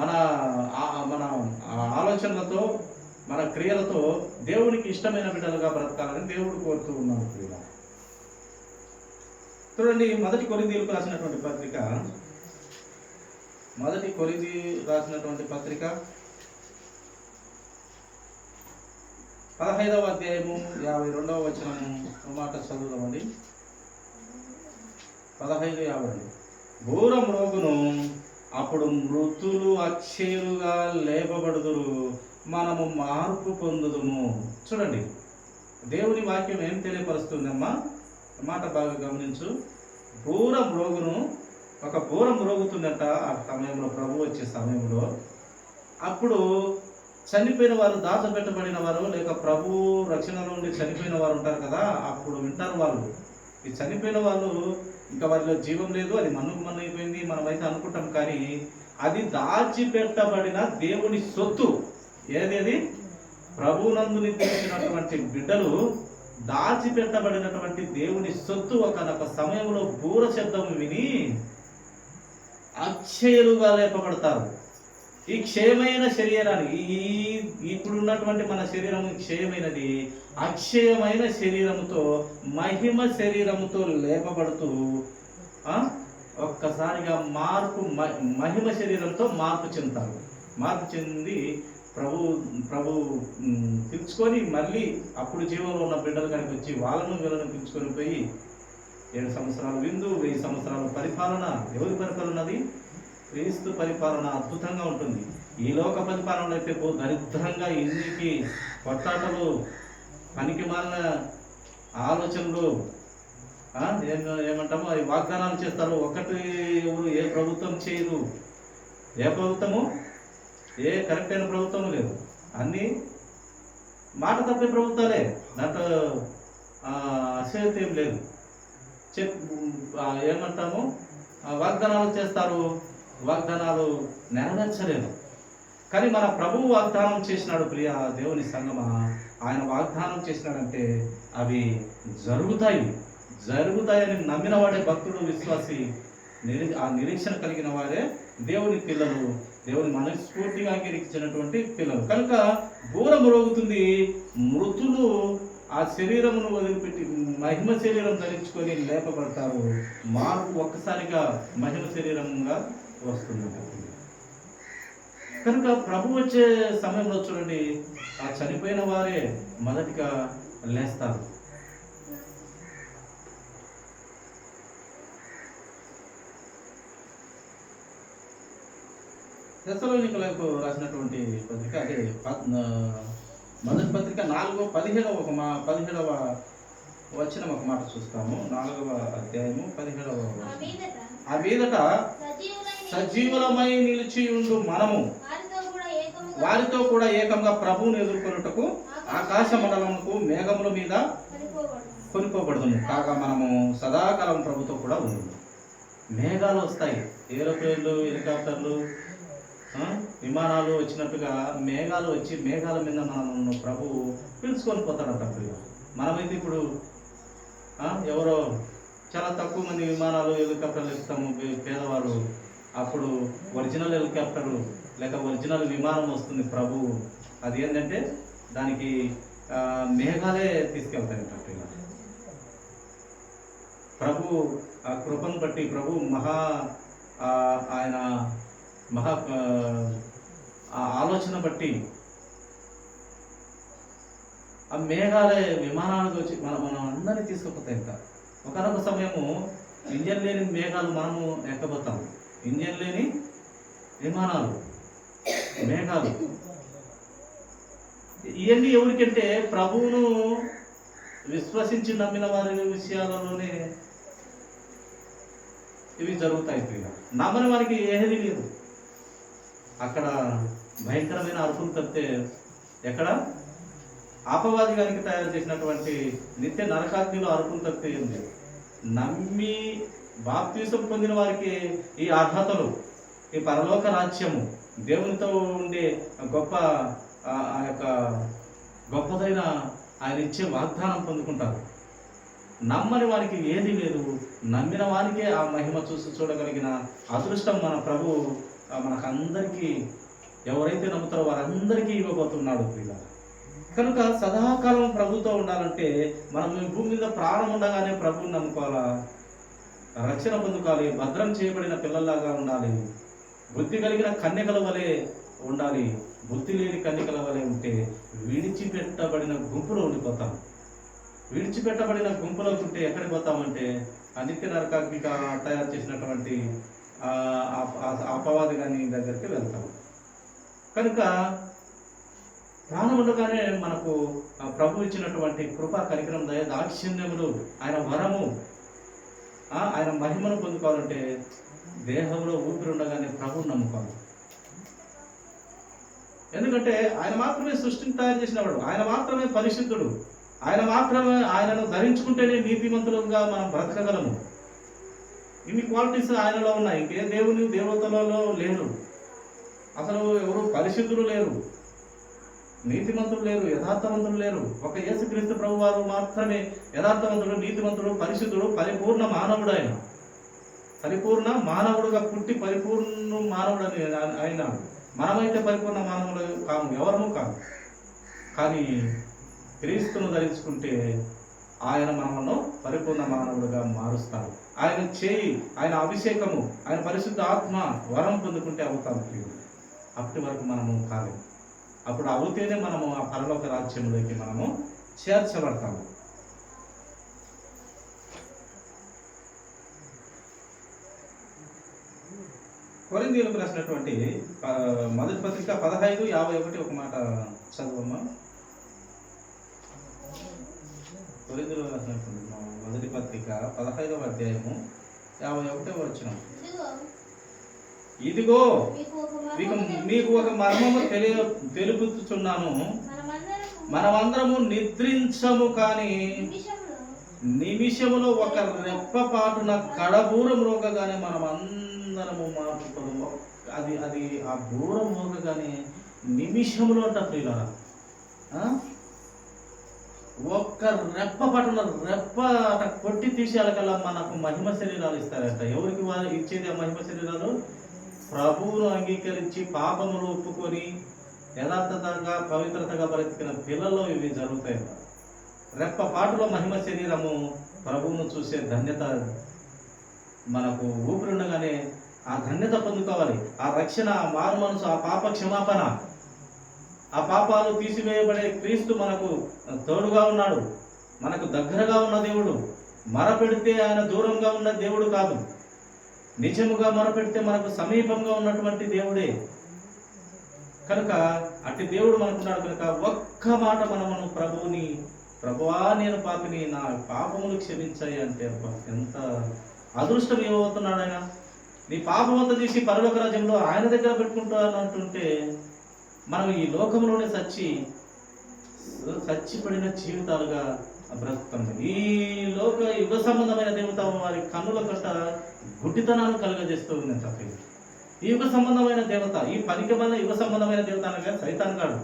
మన ఆలోచనలతో, మన క్రియలతో దేవునికి ఇష్టమైన బిడ్డలుగా బ్రతకాలని దేవుడు కోరుతూ ఉన్నాడు. చూడండి, మొదటి కొరింథీయులకు రాసినటువంటి పత్రిక 15వ అధ్యాయము 52వ వచనము మాట చదువుదామండి. 15:52 బూర మ్రోగును, అప్పుడు మృతులు అక్షయులుగా లేపబడుదురు, మనము మార్పు పొందుదుము. చూడండి, దేవుని వాక్యం ఏం తెలియపరుస్తుందమ్మా, మాట బాగా గమనించు. బూర మ్రోగును, ఒక బూర మ్రోగుతుందట ఆ సమయంలో, ప్రభు వచ్చే సమయంలో. అప్పుడు చనిపోయిన వారు, దాచబెట్టబడిన వారు, లేక ప్రభు రక్షణ నుండి చనిపోయిన వారు ఉంటారు కదా, అప్పుడు వింటారు వాళ్ళు. ఈ చనిపోయిన వాళ్ళు ఇంకా వారిలో జీవం లేదు, అది మన్ను అయిపోయింది మనమైతే అనుకుంటాం. కానీ అది దాచిపెట్టబడిన దేవుని సొత్తు. ఏదేది? ప్రభునందు నిద్రించినటువంటి బిడ్డలు దాచిపెట్టబడినటువంటి దేవుని సొత్తు ఒకనొక సమయంలో బూర శబ్దం విని అక్షయులుగా లేపబడతారు. ఈ క్షయమైన శరీరాన్ని, ఇప్పుడున్నటువంటి మన శరీరం క్షయమైనది, అక్షయమైన శరీరముతో, మహిమ శరీరముతో లేపబడుతూ ఒక్కసారిగా మహిమ శరీరంతో మార్పు చెందుతారు. మార్పు చెంది ప్రభు ప్రభు పిలుచుకొని మళ్ళీ అప్పుడు జీవంలో ఉన్న బిడ్డలు కనుక వచ్చి వీళ్ళను పిలుచుకొని పోయి 7 సంవత్సరాలు విందు, 1000 సంవత్సరాల పరిపాలన. ఎవరి పరిపాలన? అది క్రీస్తు పరిపాలన. అద్భుతంగా ఉంటుంది. ఈ లోక పరిపాలనలో అయితే దరిద్రంగా ఇంటికి కొట్లాటలు, పనికి మాలిన ఆలోచనలు, ఏమంటాము అవి వాగ్దానాలు చేస్తారు. ఒకటి ఎవరు ఏ ప్రభుత్వం చేయదు. ఏ ప్రభుత్వము ఏ కరెక్ట్ అయిన ప్రభుత్వం లేదు. అన్నీ మాట తప్పే ప్రభుత్వాలే. దాంట్లో అశక్తి ఏం లేదు. ఏమంటాము వాగ్దానాలు చేస్తారు, వాగ్దానాలు నెరవేర్చలేదు. కానీ మన ప్రభువు వాగ్దానం చేసినాడు. ప్రియ దేవుని సంగమా, ఆయన వాగ్దానం చేసినాడంటే అవి జరుగుతాయని నమ్మిన వాడే భక్తుడు, విశ్వాసి, ఆ నిరీక్షణ కలిగిన వారే దేవుని పిల్లలు, దేవుని మనస్ఫూర్తిగా అంగీకరించినటువంటి పిల్లలు. కనుక ఘోరం రోగుతుంది. మృతులు ఆ శరీరమును వదిలిపెట్టి మహిమ శరీరం ధరించుకొని లేపబడతారు. మార్పు ఒక్కసారిగా మహిమ శరీరంగా వస్తుంది. కనుక ప్రభు వచ్చే సమయంలో చూడండి, ఆ చనిపోయిన వారే మొదటిగా లేస్తారు. తెస్సలోనికలకు రాసినటువంటి పత్రిక, అదే మొదటి పత్రిక 4:17వ వచనం ఒక మాట చూస్తాము. 4వ అధ్యాయము 17వ. ఆ మీదట సజీవులమై నిలిచి ఉండు మనము వారితో కూడా ఏకంగా ప్రభువును ఎదుర్కొనుటకు ఆకాశ మండలముకు మేఘముల మీద కొనుక్కోబడుతుంది. కాగా మనము సదాకాలం ప్రభుతో కూడా ఉంది. మేఘాలు వస్తాయి. ఏరోప్లేన్లు, హెలికాప్టర్లు, విమానాలు వచ్చినట్టుగా మేఘాలు వచ్చి మేఘాల మీద మనం ప్రభు పిలుచుకొని పోతాడంట. మనమైతే ఇప్పుడు ఎవరో చాలా తక్కువ మంది విమానాలు, హెలికాప్టర్లు ఎక్కుతాము పేదవారు. అప్పుడు ఒరిజినల్ హెలికాప్టరు లేక ఒరిజినల్ విమానం వస్తుంది ప్రభు. అది ఏంటంటే దానికి మేఘాలే తీసుకెళ్తాయంట. ప్రభు ఆ కృపను బట్టి, ప్రభు ఆయన ఆలోచన బట్టి ఆ మేఘాలే విమానాలకు వచ్చి మనం అందరినీ తీసుకుపోతాయి. ఇంకా ఒకనొక సమయము ఇంజన్ లేని మేఘాలు మనము ఎక్కబోతాం. ఇంజన్ లేని విమానాలు, మేఘాలు. ఇవన్నీ ఎవరికంటే ప్రభువును విశ్వసించి నమ్మిన వారి విషయాలలోనే ఇవి జరుగుతాయి. నమ్మని వారికి ఏది లేదు. అక్కడ భయంకరమైన అరుపులు తప్పితే ఎక్కడ ఆపవాది గారికి తయారు చేసినటువంటి నిత్య నరకాగ్నిలో అరుపులు తప్పితే ఏం లేదు. నమ్మి బాప్తిసం పొందిన వారికి ఈ అర్హతలు, ఈ పరలోక రాజ్యము, దేవునితో ఉండే ఆ యొక్క గొప్పదైన ఆయన ఇచ్చే వాగ్దానం పొందుకుంటారు. నమ్మని వారికి ఏది లేదు. నమ్మిన వారికే ఆ మహిమ చూడగలిగిన అదృష్టం మన ప్రభు మనకందరికీ, ఎవరైతే నమ్ముతారో వారందరికీ ఇవ్వబోతున్నాడు. కనుక సదాకాలం ప్రభుతో ఉండాలంటే మనం ఈ భూమి మీద ప్రాణం ఉండగానే ప్రభువుని నమ్ముకోవాలా, రక్షణ పొందుకోవాలి, భద్రం చేయబడిన పిల్లల్లాగా ఉండాలి, బుద్ధి కలిగిన కన్యకల వలె ఉండాలి. బుద్ధి లేని కన్యకల వలె ఉంటే విడిచిపెట్టబడిన గుంపులో ఉండిపోతాం. విడిచిపెట్టబడిన గుంపులో ఉంటే ఎక్కడికి పోతామంటే నిత్య నరకాగ్నిగా తయారు చేసినటువంటి అపవాది గాని దగ్గరికి వెళ్తాం. కనుక ప్రాణం ఉండగానే మనకు ప్రభు ఇచ్చినటువంటి కృపా కనికరం, దయ, దాక్షిణ్యములు, ఆయన వరము, ఆయన మహిమను పొందుకోవాలంటే దేహంలో ఊపిరి ఉండగానే ప్రభువుని నమ్ముకోవాలి. ఎందుకంటే ఆయన మాత్రమే సృష్టిని తయారు చేసినవాడు, ఆయన మాత్రమే పరిశుద్ధుడు, ఆయనను ధరించుకుంటేనే నీతిమంతులుగా మనం బ్రతకగలము. ఇన్ని క్వాలిటీస్ ఆయనలో ఉన్నాయి. ఇంకే దేవతలలో లేరు. అసలు ఎవరు పరిశుద్ధులు లేరు, నీతిమంతులు లేరు, యథార్థవంతులు లేరు. ఒక యేసుక్రీస్తు ప్రభు వారు మాత్రమే యథార్థవంతుడు, నీతిమంతుడు, పరిశుద్ధుడు, పరిపూర్ణ మానవుడు. ఆయన పరిపూర్ణ మానవుడుగా పుట్టి పరిపూర్ణ మానవుడు అని ఆయన. మనమైతే పరిపూర్ణ మానవులు కాము, ఎవరము కాదు. కానీ క్రీస్తును ధరించుకుంటే ఆయన మనల్ని పరిపూర్ణ మానవుడుగా మారుస్తారు. ఆయన చేయి, ఆయన అభిషేకము, ఆయన పరిశుద్ధ ఆత్మ వరం పొందుకుంటే అవుతాం ప్రియుడు. అప్పటి వరకు మనము కాలేదు. అప్పుడు అవుతేనే మనము ఆ పరలోక రాజ్యంలోకి మనము చేర్చబడతాము. కొరింథీయులకు రాసినటువంటి మొదటి పత్రిక 15:51 ఒక మాట చదువమ్మా. కొరింథీయులకు రాసినటువంటి మొదటి పత్రిక 15వ అధ్యాయము 51వ వచనం. ఇదిగో మీకు ఒక మర్మము తెలుపుచున్నాను, మనమందరము నిద్రించము కానీ నిమిషములో ఒక రెప్పపాటున కడబూరం రోగగానే మనమందరము మార్పుకోము. అది ఆ బూరం రోగగానే నిమిషములో అంట ప్రియులారా, ఒక్క రెప్ప పట్టున రెప్ప అట కొట్టి తీసేయాలకల్లా మనకు మహిమ శరీరాలు ఇస్తారట. ఎవరికి వారు ఇచ్చేది ఆ మహిమ శరీరాలు? ప్రభువును అంగీకరించి పాపములు ఒప్పుకొని యథార్థతగా పవిత్రతగా బ్రతికిన పిల్లల్లో ఇవి జరుగుతాయట. రెప్ప పాటులో మహిమ శరీరము ప్రభువును చూసే ధన్యత మనకు ఊపిరుండగానే ఆ ధన్యత పొందుకోవాలి. ఆ రక్షణ, ఆ మారు మనసు, ఆ పాప క్షమాపణ, ఆ పాపాలు తీసివేయబడే క్రీస్తు మనకు తోడుగా ఉన్నాడు, మనకు దగ్గరగా ఉన్న దేవుడు. మరపెడితే ఆయన దూరంగా ఉన్న దేవుడు కాదు, నిజముగా మొరపెడితే మనకు సమీపంగా ఉన్నటువంటి దేవుడే. కనుక అట్టి దేవుడు మనకున్నాడు. కనుక ఒక్క మాట మనము ప్రభువుని, ప్రభువా నేను పాపిని, నా పాపములు క్షమించాయి అంటే ఎంత అదృష్టం ఏమవుతున్నాడు ఆయన. నీ పాపమంతా తీసి పరలోక రాజ్యంలో ఆయన దగ్గర పెట్టుకుంటాను అంటుంటే మనం ఈ లోకంలోనే చచ్చిపడిన జీవితాలుగా బ్రతుకుతాం. ఈ లోక యుగ సంబంధమైన దేవత వారి కన్నుల కట్ట గుడ్డితనాన్ని కలుగజేస్తూ ఉందంట. ఈ యుగ సంబంధమైన దేవత, ఈ పనికిమాలిన యుగ సంబంధమైన దేవత అనగా సైతాన్ గాడు.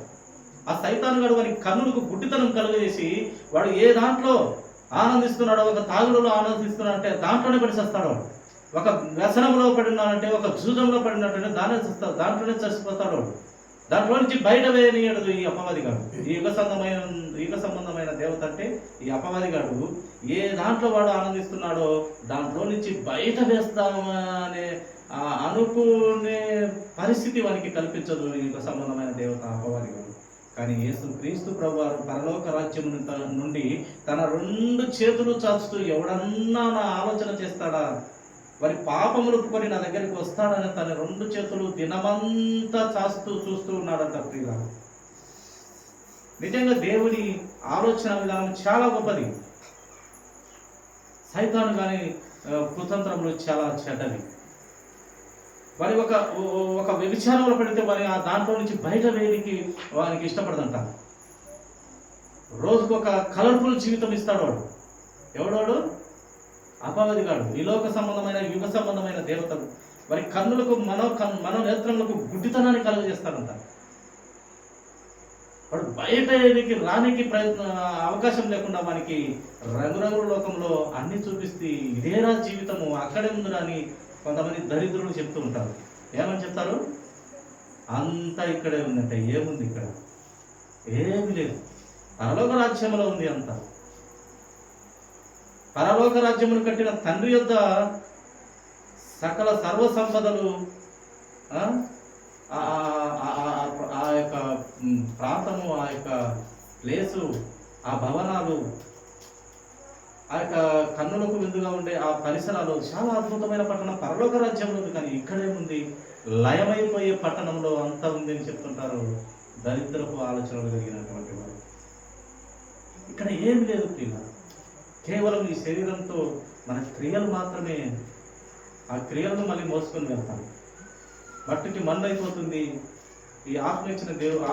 ఆ సైతాన్ గాడు వారి కన్నులకు గుడ్డితనం కలుగజేసి వాడు ఏ దాంట్లో ఆనందిస్తున్నాడో, ఒక తాగుడులో ఆనందిస్తున్నాడు అంటే దాంట్లోనే పడిచేస్తాడు. ఒక వ్యసనంలో పడినాడంటే, ఒక జూదంలో పడినట్టే దాంట్లోనే చచ్చిపోతాడు. దాంట్లో నుంచి బయట వేయనీయడు ఈ అపవాదిగాడు. ఈ యుగ సంబంధమైన దేవత అంటే ఈ అపవాదిగాడు ఏ దాంట్లో వాడు ఆనందిస్తున్నాడో దాంట్లో నుంచి బయట వేస్తామనే అనుకునే పరిస్థితి వారికి కల్పించదు ఈ యుగ సంబంధమైన దేవత అపవాదిగాడు. కానీ యేసు క్రీస్తు ప్రభువారు పరలోక రాజ్యం నుండి తన 2 చేతులు చాచుతూ ఎవడన్నా నా ఆలోచన చేస్తాడా, వారి పాపములు ఒప్పుకొని నా దగ్గరికి వస్తాడని తన 2 చేతులు దినమంతా చూస్తూ ఉన్నాడంట ప్రియుల. నిజంగా దేవుని ఆలోచన విధానం చాలా గొప్పది. సైతాను కానీ కుతంత్రములు చాలా చెడ్డవి. వారి ఒక వ్యభిచారంలో పడితే వారి ఆ దాంట్లో నుంచి బయట వేడికి వారికి ఇష్టపడదంట. రోజుకు ఒక కలర్ఫుల్ జీవితం ఇస్తాడు వాడు. ఎవడోడు? అపవాదిగాడు. ఈ లోక సంబంధమైన యుగ సంబంధమైన దేవతలు వారి కన్నులకు మనో నేత్రములకు గుడ్డితనాన్ని కలుగజేస్తాడంట. వాడు బయట రానికి అవకాశం లేకుండా మనకి రంగురంగుల లోకంలో అన్ని చూపిస్తే ఇదేరా జీవితము, అక్కడే ఉందిరా అని కొంతమంది దరిద్రులు చెప్తూ ఉంటారు. ఏమని చెప్తారు? అంతా ఇక్కడే ఉందంటే ఏముంది? ఇక్కడ ఏమి లేదు. పరలోక రాజ్యంలో ఉంది అంతా. పరలోక రాజ్యమును కట్టిన తండ్రి యొద్ద సకల సర్వ సంపదలు, ఆ యొక్క ప్రాంతము, ఆ యొక్క ప్లేసు, ఆ భవనాలు, ఆ యొక్క కన్నులకు విందుగా ఉండే ఆ పరిసరాలు చాలా అద్భుతమైన పట్టణం పరలోక రాజ్యంలో ఉంది. కానీ ఇక్కడేముంది? లయమైపోయే పట్టణంలో అంతా ఉంది అని చెప్తుంటారు దరిద్రపు ఆలోచనలు కలిగినటువంటి వారు. ఇక్కడ ఏమి లేదు ప్రియుల, కేవలం ఈ శరీరంతో మన క్రియలు మాత్రమే. ఆ క్రియలను మళ్ళీ మోసుకొని వెళ్తాం. మట్టికి మన్ను అయిపోతుంది. ఈ ఆత్మ ఇచ్చిన దేవుడు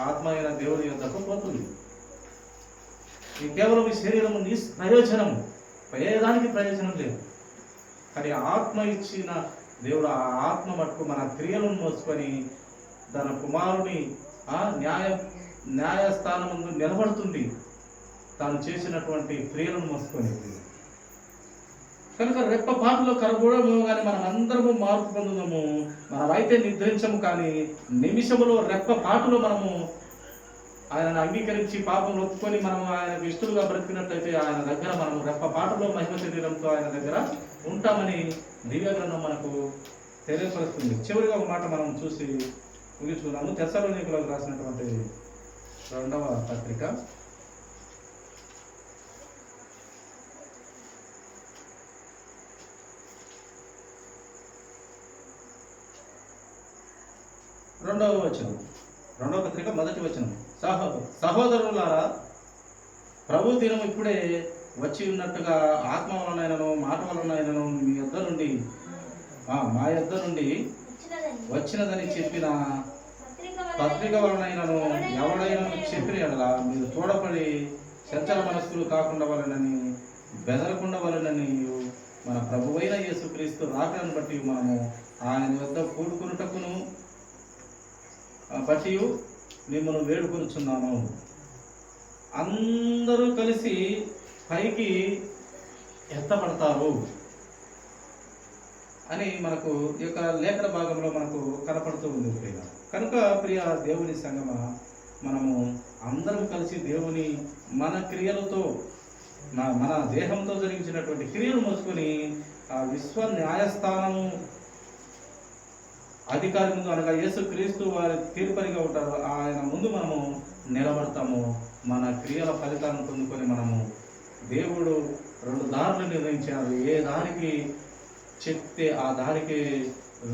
ఆత్మ అయిన దేవుడి యొద్దకు పోతుంది. ఈ కేవలం ఈ శరీరం ప్రయోజనము, ఏదానికి ప్రయోజనం లేదు. కానీ ఆత్మ ఇచ్చిన దేవుడు ఆ ఆత్మ మటుకు మన క్రియలను మోసుకొని తన కుమారుని న్యాయస్థానం ముందు నిలబడుతుంది, తాను చేసినటువంటి క్రియలను మోసుకొని. కనుక రెప్పపాటులో కరగూడము కానీ మనం అందరము మార్పు పొందుదాము. మనమైతే నిద్రించము కానీ నిమిషములో రెప్పపాటులో మనము ఆయనను అంగీకరించి పాపం ఒప్పుకొని మనం ఆయనకు ఇష్టలుగా బ్రతికినట్లయితే ఆయన దగ్గర మనం రెప్పపాటులో మహిమ శరీరంతో ఆయన దగ్గర ఉంటామని దివ్య గ్రంథం మనకు తెలియపరుస్తుంది. చివరిగా ఒక మాట మనం చూసి ముగించుకున్నాము. తెస్సలోనికీయులకు రాసినటువంటి 2వ పత్రిక 2వ వచనం, 2వ పత్రిక 1వ వచనం. సహోదరులారా, ప్రభు దినం ఇప్పుడే వచ్చి ఉన్నట్టుగా ఆత్మ వలనైనను మాట వలనైనను మీ యొద్ద నుండి మా యొద్ద నుండి వచ్చినదని చెప్పిన పత్రిక వలనైనను ఎవడైనా చెప్పిన ఎడల మీరు తోడపడి చంచల మనస్కులు కాకుండా వలనని బెదరకుండా వలనని మన ప్రభువైన యేసుక్రీస్తు రాకను బట్టి మనము ఆయన వద్ద కూడుకున్నటకును బట్టి మిమ్మల్ని వేడుకొనుచున్నాను. అందరూ కలిసి పైకి ఎత్తబడతారు అని మనకు ఈ యొక్క లేఖన భాగంలో మనకు కనపడుతూ ఉంది ప్రియ. కనుక ప్రియ దేవుని సంగమ, మనము అందరం కలిసి దేవుని మన క్రియలతో మన దేహంతో జరిగించినటువంటి క్రియలు మోసుకొని ఆ విశ్వ న్యాయస్థానము అధికారి ముందు, అనగా యేసుక్రీస్తు వారి తీర్పరిగా ఉంటారు, ఆయన ముందు మనము నిలబడతాము. మన క్రియల ఫలితాలను పొందుకొని మనము, దేవుడు 2 దారులు నిర్ణయించారు. ఏ దారికి చెప్తే ఆ దారికి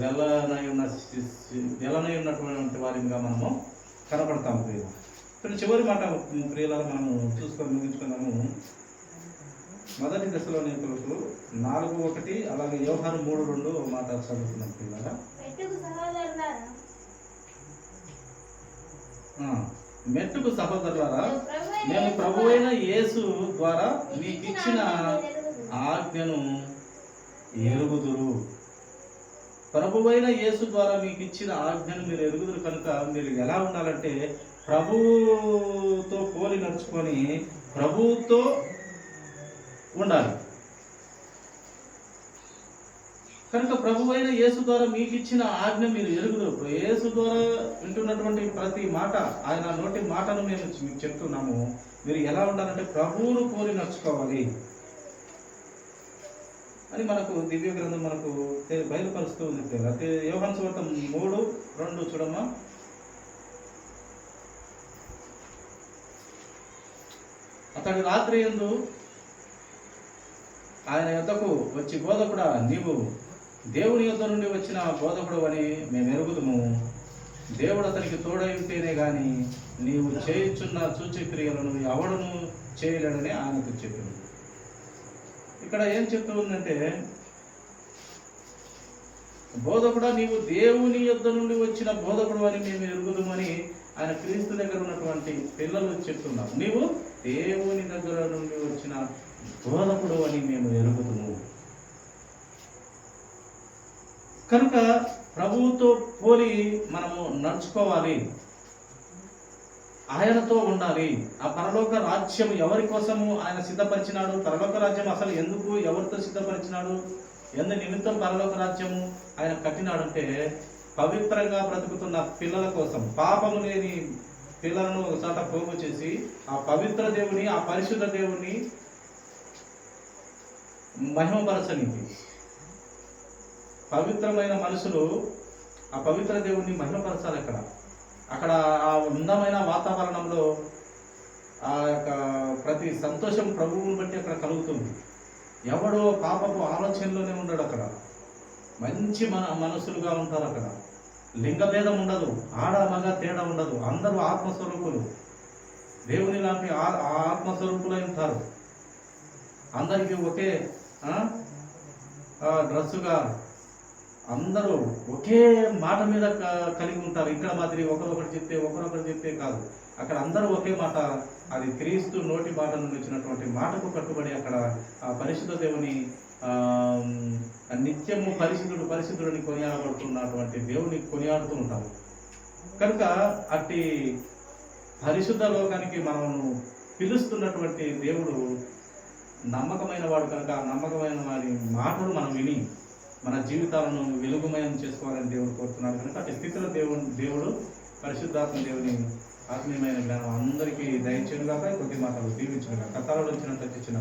వెళ్ళనై ఉన్నటువంటి వారిగా మనము కనపడతాము ప్రియ. చివరి మాట ప్రియులను మనము చూసుకొని ముగించుకున్నాము. 1 తెస్సలోనికీయులకు 4:1, అలాగే యోహాను 3:2 మాట చదువుతున్నాం ప్రియులారా. మెట్టుకు సహోదరులారా, మేము ప్రభువైన యేసు ద్వారా మీకు ఇచ్చిన ఆజ్ఞను ఎరుగుదురు. ప్రభువైన యేసు ద్వారా మీకు ఇచ్చిన ఆజ్ఞను మీరు ఎరుగుదురు. కనుక మీరు ఎలా ఉండాలంటే ప్రభువుతో పోలి నడుచుకొని ప్రభువుతో ఉండాలి. కనుక ప్రభువైన యేసు ద్వారా మీకు ఇచ్చిన ఆజ్ఞ మీరు ఎరుగుదురు. యేసు ద్వారా వింటున్నటువంటి ప్రతి మాట, ఆయన నోటి మాటను మేము మీకు చెప్తున్నాము. మీరు ఎలా ఉండాలంటే ప్రభువును పోలి నడుచుకోవాలి అని మనకు దివ్య గ్రంథం మనకు బయలుపరుస్తూ ఉంది. యోహాను సువార్త 3:2 చూడమ్మా. అతడు రాత్రి యందు ఆయన యొద్దకు వచ్చి, బోధకుడా, నీవు దేవుని యొద్ద నుండి వచ్చిన బోధకుడు అని మేము ఎరుగుదుము. దేవుడు అతనికి తోడై ఉంటేనే గాని నీవు చేయుచున్న సూచక్రియలను ఎవడును చేయలేడని ఆయనకు చెప్పింది. ఇక్కడ ఏం చెప్తూ ఉందంటే, బోధకుడా, నీవు దేవుని యొద్ద నుండి వచ్చిన బోధకుడు అని మేము ఎరుగుదుమని ఆయన క్రీస్తు దగ్గర ఉన్నటువంటి పిల్లలు చెప్తున్నారు. నీవు దేవుని దగ్గర నుండి వచ్చిన బోధకుడు అని మేము ఎరుగుదుము. కనుక ప్రభువుతో పోలి మనము నడుచుకోవాలి, ఆయనతో ఉండాలి. ఆ పరలోక రాజ్యం ఎవరి కోసము ఆయన సిద్ధపరిచినాడు? పరలోక రాజ్యం అసలు ఎందుకు, ఎవరితో సిద్ధపరిచినాడు? ఎందు నిమిత్తం పరలోక రాజ్యము ఆయన కట్టినాడంటే పవిత్రంగా బ్రతుకుతున్న పిల్లల కోసం, పాపము లేని పిల్లలను ఒకసాట పోగు చేసి ఆ పవిత్ర దేవుని, ఆ పరిశుద్ధ దేవుని మహిమపరచనికి, పవిత్రమైన మనుషులు ఆ పవిత్ర దేవుణ్ణి మహిమపరచాలి. అక్కడ ఆ అందమైన వాతావరణంలో ఆ యొక్క ప్రతి సంతోషం ప్రభువుని బట్టి అక్కడ కలుగుతుంది. ఎవడో పాపపు ఆలోచనలోనే ఉండడు. అక్కడ మంచి మనసులుగా ఉంటారు. అక్కడ లింగభేదం ఉండదు, ఆడ మగ తేడా ఉండదు. అందరూ ఆత్మస్వరూపులు, దేవుని లాంటి ఆత్మస్వరూపులై ఉంటారు. అందరికీ ఒకే డ్రెస్సుగా అందరూ ఒకే మాట మీద కలిగి ఉంటారు. ఇక్కడ మాదిరి ఒకరొకరు చెప్తే కాదు. అక్కడ అందరూ ఒకే మాట, అది క్రీస్తు నోటి మాట నుండి వచ్చినటువంటి మాటకు కట్టుబడి అక్కడ ఆ పరిశుద్ధ దేవుని నిత్యము పరిశుద్ధుడిని కొనియాడబడుతున్నటువంటి దేవుని కొనియాడుతూ ఉంటారు. కనుక అట్టి పరిశుద్ధ లోకానికి మనము పిలుస్తున్నటువంటి దేవుడు నమ్మకమైన వాడు. కనుక నమ్మకమైన వారి మాటలు మనం విని మన జీవితాలను వెలుగుమయం చేసుకోవాలని దేవుడు కోరుతున్నాడు. కనుక అట్టి స్థితిలో దేవుడు పరిశుద్ధాత్మ దేవుని ఆత్మీయమైన జ్ఞానం అందరికీ దయచేయును గాక. కొద్ది మాటలు దీవించును గాక. కథలో వచ్చినంత చిన్న